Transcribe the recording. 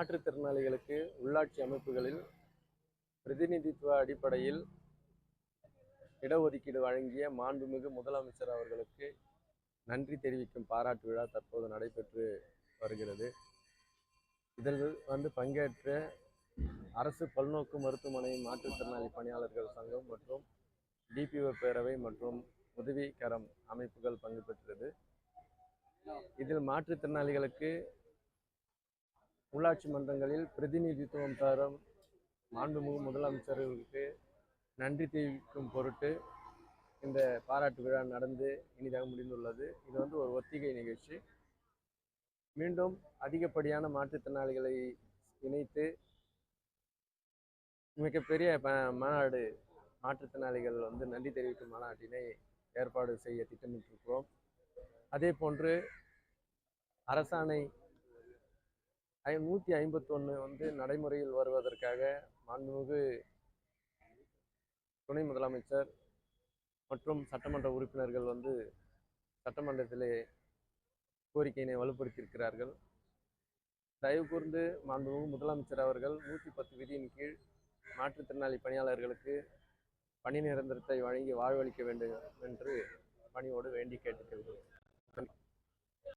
மாற்றுத்திறனாளிகளுக்கு உள்ளாட்சி அமைப்புகளில் பிரதிநிதித்துவ அடிப்படையில் இடஒதுக்கீடு வழங்கிய மாண்புமிகு முதலமைச்சர் அவர்களுக்கு நன்றி தெரிவிக்கும் பாராட்டு விழா தற்போது நடைபெற்று வருகிறது. இதில் பங்கேற்ற அரசு பல்நோக்கு மருத்துவமனை மாற்றுத்திறனாளி பணியாளர்கள் சங்கம் மற்றும் டிபிஓ பேரவை மற்றும் உதவிக்கரம் அமைப்புகள் பங்கு பெற்றது. இதில் மாற்றுத்திறனாளிகளுக்கு உள்ளாட்சி மன்றங்களில் பிரதிநிதித்துவம் தரும் மாண்புமிகு முதலமைச்சர்களுக்கு நன்றி தெரிவிக்கும் பொருட்டு இந்த பாராட்டு விழா நடந்து இனிதாக முடிந்துள்ளது. இது ஒரு ஒத்திகை நிகழ்ச்சி. மீண்டும் அதிகப்படியான மாற்றுத்திறனாளிகளை இணைத்து மிகப்பெரிய மாநாடு, மாற்றுத்திறனாளிகள் நன்றி தெரிவிக்கும் மாநாட்டினை ஏற்பாடு செய்ய திட்டமிட்டிருக்கிறோம். அதே போன்று அரசாணை 151 நடைமுறையில் வருவதற்காக மாண்புமிகு துணை முதலமைச்சர் மற்றும் சட்டமன்ற உறுப்பினர்கள் சட்டமன்றத்திலே கோரிக்கையினை வலுப்படுத்தியிருக்கிறார்கள். தயவு கூர்ந்து மாண்புமிகு முதலமைச்சர் அவர்கள் 110 விதியின் கீழ் மாற்றுத்திறனாளி பணியாளர்களுக்கு பணி நிரந்தரத்தை வழங்கி வாழ்வளிக்க வேண்டும் என்று பணியோடு வேண்டி கேட்டுக்கொள்கிறேன்.